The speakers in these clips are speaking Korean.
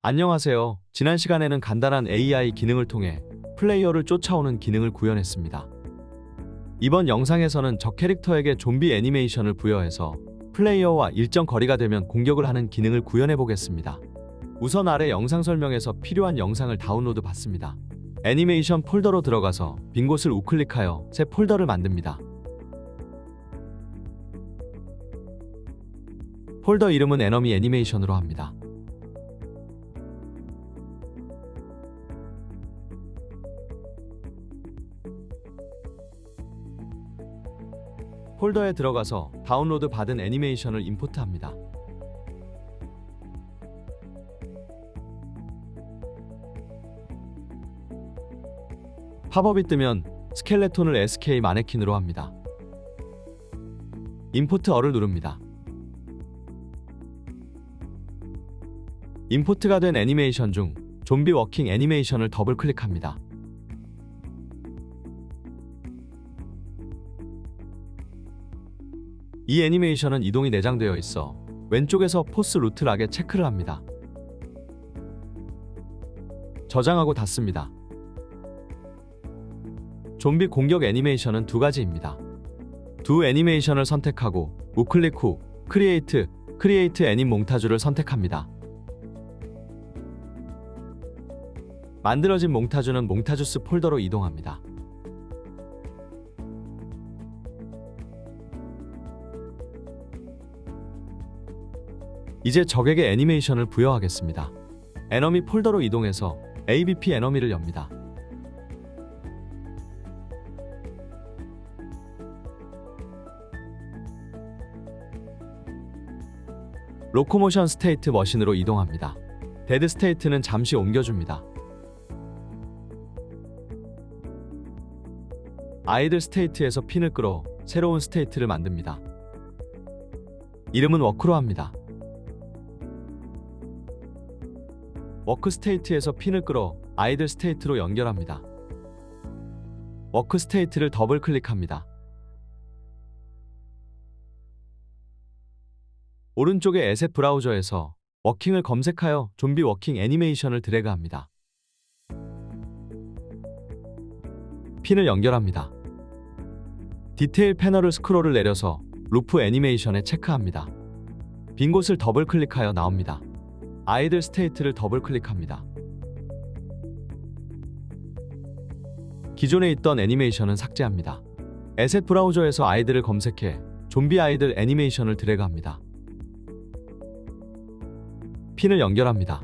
안녕하세요. 지난 시간에는 간단한 AI 기능을 통해 플레이어를 쫓아오는 기능을 구현했습니다. 이번 영상에서는 적 캐릭터에게 좀비 애니메이션을 부여해서 플레이어와 일정 거리가 되면 공격을 하는 기능을 구현해 보겠습니다. 우선 아래 영상 설명에서 필요한 영상을 다운로드 받습니다. 애니메이션 폴더로 들어가서 빈 곳을 우클릭하여 새 폴더를 만듭니다. 폴더 이름은 에너미 애니메이션으로 합니다. 폴더에 들어가서 다운로드 받은 애니메이션을 임포트합니다. 팝업이 뜨면 스켈레톤을 SK 마네킹으로 합니다. 임포트 어를 누릅니다. 임포트가 된 애니메이션 중 좀비 워킹 애니메이션을 더블 클릭합니다. 이 애니메이션은 이동이 내장되어 있어 왼쪽에서 포스 루트 락에 체크를 합니다. 저장하고 닫습니다. 좀비 공격 애니메이션은 두 가지입니다. 두 애니메이션을 선택하고 우클릭 후 크리에이트 애님 몽타주를 선택합니다. 만들어진 몽타주는 몽타주스 폴더로 이동합니다. 이제 적에게 애니메이션을 부여하겠습니다. 에너미 폴더로 이동해서 ABP 에너미를 엽니다. 로코모션 스테이트 머신으로 이동합니다. 데드 스테이트는 잠시 옮겨줍니다. 아이들 스테이트에서 핀을 끌어 새로운 스테이트를 만듭니다. 이름은 워크로 합니다. 워크 스테이트에서 핀을 끌어 아이들 스테이트로 연결합니다. 워크 스테이트를 더블 클릭합니다. 오른쪽의 에셋 브라우저에서 워킹을 검색하여 좀비 워킹 애니메이션을 드래그합니다. 핀을 연결합니다. 디테일 패널을 스크롤을 내려서 루프 애니메이션에 체크합니다. 빈 곳을 더블 클릭하여 나옵니다. 아이들 스테이트를 더블 클릭합니다. 기존에 있던 애니메이션은 삭제합니다. 에셋 브라우저에서 아이들을 검색해 좀비 아이들 애니메이션을 드래그합니다. 핀을 연결합니다.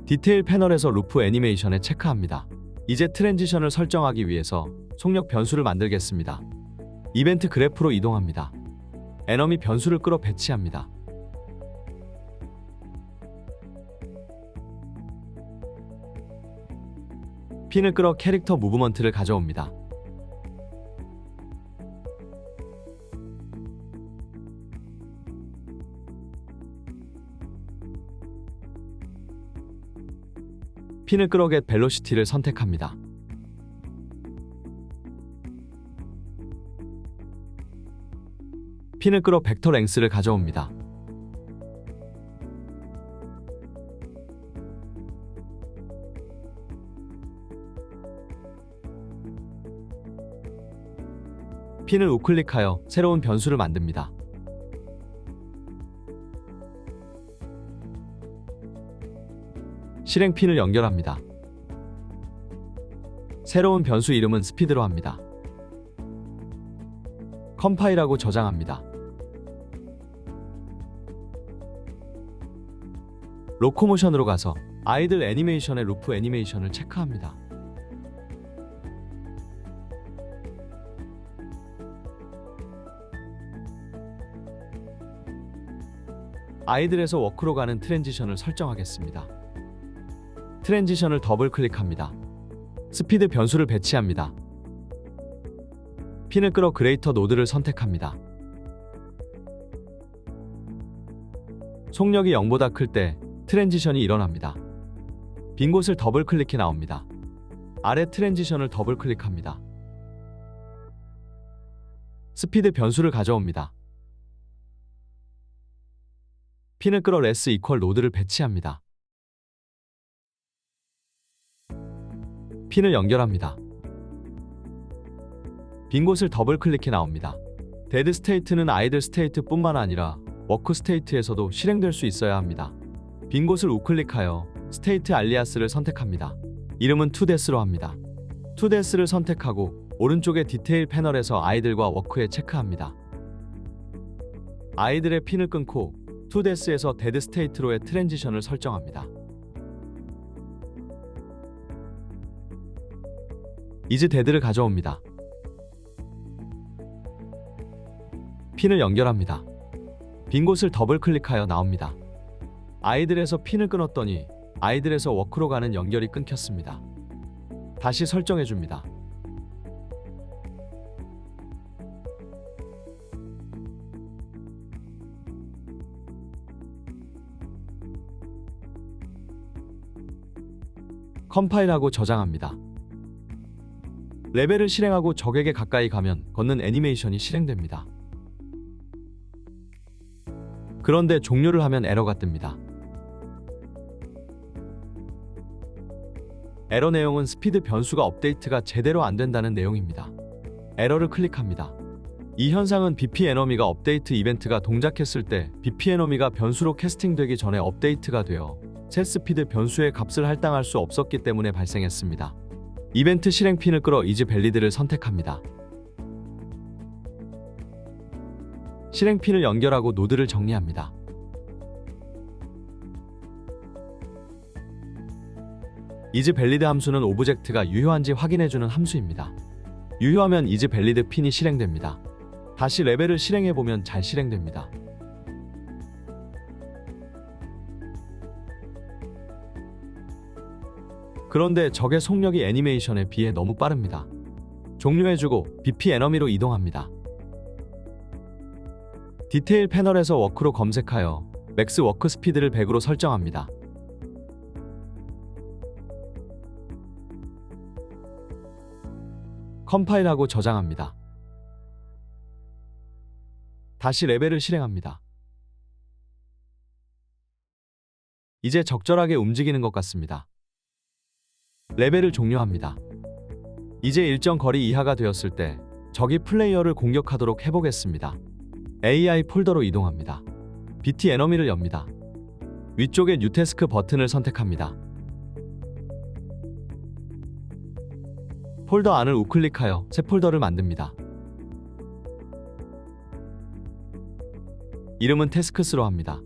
디테일 패널에서 루프 애니메이션에 체크합니다. 이제 트랜지션을 설정하기 위해서 속력 변수를 만들겠습니다. 이벤트 그래프로 이동합니다. 에너미 변수를 끌어 배치합니다. 핀을 끌어 캐릭터 무브먼트를 가져옵니다. 핀을 끌어 get velocity를 선택합니다. 핀을 끌어 벡터 랭스를 가져옵니다. 핀을 우클릭하여 새로운 변수를 만듭니다. 실행 핀을 연결합니다. 새로운 변수 이름은 스피드로 합니다. 컴파일하고 저장합니다. 로코모션으로 가서 아이들 애니메이션의 루프 애니메이션을 체크합니다. 아이들에서 워크로 가는 트랜지션을 설정하겠습니다. 트랜지션을 더블 클릭합니다. 스피드 변수를 배치합니다. 핀을 끌어 그레이터 노드를 선택합니다. 속력이 0보다 클 때 트랜지션이 일어납니다. 빈 곳을 더블 클릭해 나옵니다. 아래 트랜지션을 더블 클릭합니다. 스피드 변수를 가져옵니다. 핀을 끌어 레스 이퀄 노드를 배치합니다. 핀을 연결합니다. 빈 곳을 더블 클릭해 나옵니다. 데드 스테이트는 아이들 스테이트뿐만 아니라 워크 스테이트에서도 실행될 수 있어야 합니다. 빈 곳을 우클릭하여 스테이트 알리아스를 선택합니다. 이름은 투데스로 합니다. 투데스를 선택하고 오른쪽의 디테일 패널에서 아이들과 워크에 체크합니다. 아이들의 핀을 끊고 투데스에서 데드 스테이트로의 트랜지션을 설정합니다. 이즈 데드를 가져옵니다. 핀을 연결합니다. 빈 곳을 더블 클릭하여 나옵니다. 아이들에서 핀을 끊었더니 아이들에서 워크로 가는 연결이 끊겼습니다. 다시 설정해 줍니다. 컴파일하고 저장합니다. 레벨을 실행하고 적에게 가까이 가면 걷는 애니메이션이 실행됩니다. 그런데 종료를 하면 에러가 뜹니다. 에러 내용은 스피드 변수가 업데이트가 제대로 안 된다는 내용입니다. 에러를 클릭합니다. 이 현상은 BP 에너미가 업데이트 이벤트가 동작했을 때 BP 에너미가 변수로 캐스팅되기 전에 업데이트가 되어 셋 스피드 변수의 값을 할당할 수 없었기 때문에 발생했습니다. 이벤트 실행 핀을 끌어 이즈 밸리드를 선택합니다. 실행 핀을 연결하고 노드를 정리합니다. 이즈 밸리드 함수는 오브젝트가 유효한지 확인해주는 함수입니다. 유효하면 이즈 밸리드 핀이 실행됩니다. 다시 레벨을 실행해보면 잘 실행됩니다. 그런데 적의 속력이 애니메이션에 비해 너무 빠릅니다. 종료해주고 BP 에너미로 이동합니다. 디테일 패널에서 워크로 검색하여 맥스 워크 스피드를 100으로 설정합니다. 컴파일하고 저장합니다. 다시 레벨을 실행합니다. 이제 적절하게 움직이는 것 같습니다. 레벨을 종료합니다. 이제 일정 거리 이하가 되었을 때 적이 플레이어를 공격하도록 해보겠습니다. AI 폴더로 이동합니다. BT 에너미를 엽니다. 위쪽에 뉴 태스크 버튼을 선택합니다. 폴더 안을 우클릭하여 새 폴더를 만듭니다. 이름은 태스크스로 합니다.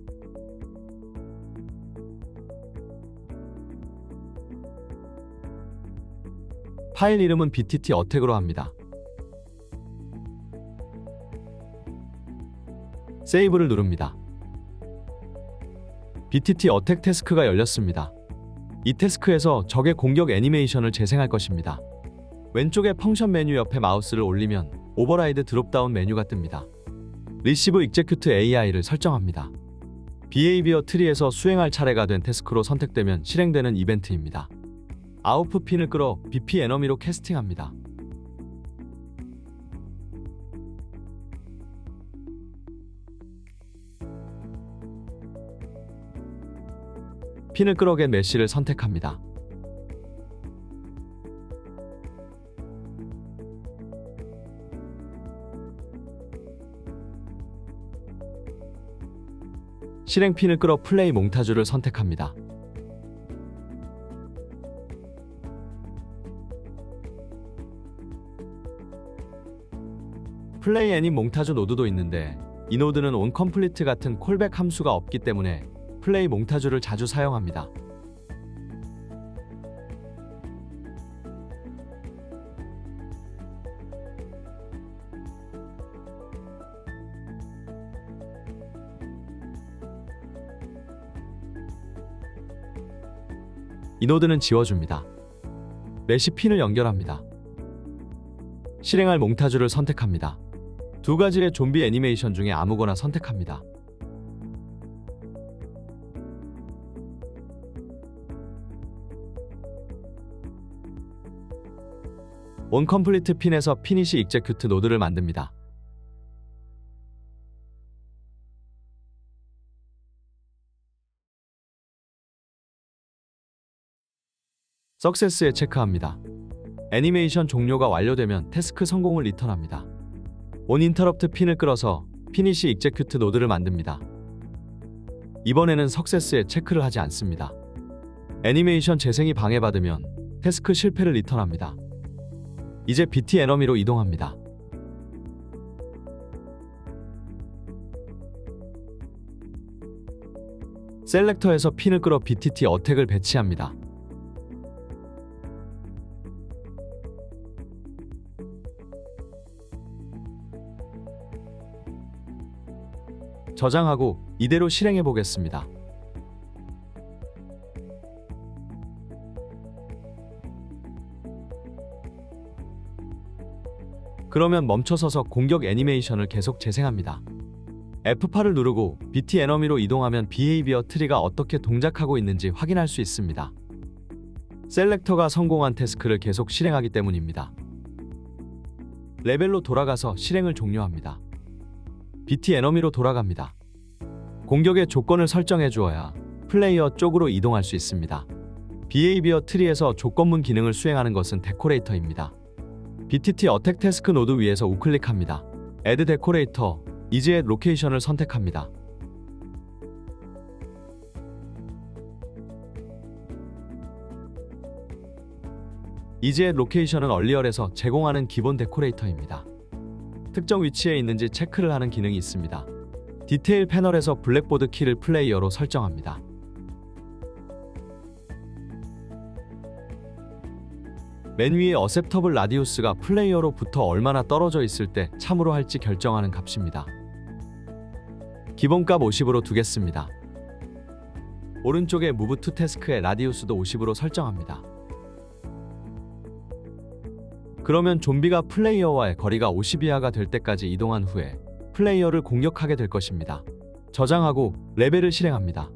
파일 이름은 BTT 어택으로 합니다. 세이브를 누릅니다. BTT 어택 태스크가 열렸습니다. 이 태스크에서 적의 공격 애니메이션을 재생할 것입니다. 왼쪽의 펑션 메뉴 옆에 마우스를 올리면 오버라이드 드롭다운 메뉴가 뜹니다. 리시브 익제큐트 AI를 설정합니다. 비헤이비어 트리에서 수행할 차례가 된 태스크로 선택되면 실행되는 이벤트입니다. 아웃풋 핀을 끌어 BP 에너미로 캐스팅합니다. 핀을 끌어 겟 메시를 선택합니다. 실행 핀을 끌어 플레이 몽타주를 선택합니다. 플레이 애니 몽타주 노드도 있는데 이 노드는 onComplete 같은 콜백 함수가 없기 때문에 플레이 몽타주를 자주 사용합니다. 이 노드는 지워줍니다. 메시 핀을 연결합니다. 실행할 몽타주를 선택합니다. 두 가지의 좀비 애니메이션 중에 아무거나 선택합니다. onComplete 핀에서 피니시 익제큐트 노드를 만듭니다. 석세스에 체크합니다. 애니메이션 종료가 완료되면 태스크 성공을 리턴합니다. 온 인터럽트 핀을 끌어서 피니시 익제큐트 노드를 만듭니다. 이번에는 석세스에 체크를 하지 않습니다. 애니메이션 재생이 방해받으면 태스크 실패를 리턴합니다. 이제 BT 에너미로 이동합니다. 셀렉터에서 핀을 끌어 BTT 어택을 배치합니다. 저장하고 이대로 실행해 보겠습니다. 그러면 멈춰서서 공격 애니메이션을 계속 재생합니다. F8을 누르고 BT 에너미로 이동하면 비헤이비어 트리가 어떻게 동작하고 있는지 확인할 수 있습니다. 셀렉터가 성공한 태스크를 계속 실행하기 때문입니다. 레벨로 돌아가서 실행을 종료합니다. BT 에너미로 돌아갑니다. 공격의 조건을 설정해 주어야 플레이어 쪽으로 이동할 수 있습니다. 비헤이비어 트리에서 조건문 기능을 수행하는 것은 데코레이터입니다. BTT 어택 태스크 노드 위에서 우클릭합니다. Add 데코레이터, 이제 로케이션을 선택합니다. 이제 로케이션은 얼리얼에서 제공하는 기본 데코레이터입니다. 특정 위치에 있는지 체크를 하는 기능이 있습니다. 디테일 패널에서 블랙보드 키를 플레이어로 설정합니다. 맨 위에 어셉터블 라디우스가 플레이어로부터 얼마나 떨어져 있을 때 참으로 할지 결정하는 값입니다. 기본값 50으로 두겠습니다. 오른쪽에 Move to Task의 라디우스도 50으로 설정합니다. 그러면 좀비가 플레이어와의 거리가 50 이하가 될 때까지 이동한 후에 플레이어를 공격하게 될 것입니다. 저장하고 레벨을 실행합니다.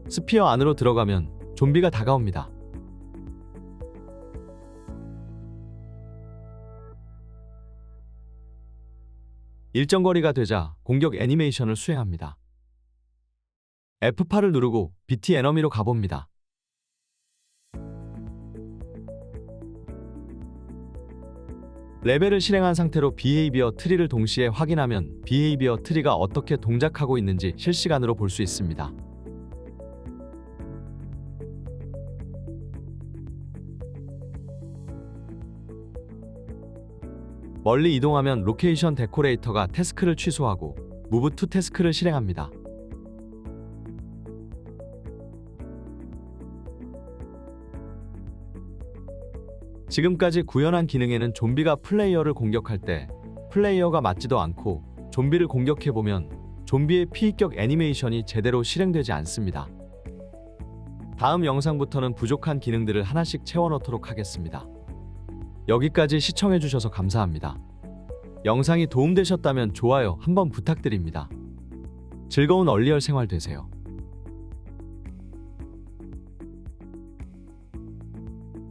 스피어 안으로 들어가면 좀비가 다가옵니다. 일정 거리가 되자 공격 애니메이션을 수행합니다. F8을 누르고 BT 에너미로 가봅니다. 레벨을 실행한 상태로 비헤이비어 트리를 동시에 확인하면 비헤이비어 트리가 어떻게 동작하고 있는지 실시간으로 볼 수 있습니다. 멀리 이동하면 로케이션 데코레이터가 태스크를 취소하고 Move to 태스크를 실행합니다. 지금까지 구현한 기능에는 좀비가 플레이어를 공격할 때 플레이어가 맞지도 않고 좀비를 공격해보면 좀비의 피입격 애니메이션이 제대로 실행되지 않습니다. 다음 영상부터는 부족한 기능들을 하나씩 채워넣도록 하겠습니다. 여기까지 시청해주셔서 감사합니다. 영상이 도움되셨다면 좋아요 한번 부탁드립니다. 즐거운 얼리얼 생활 되세요.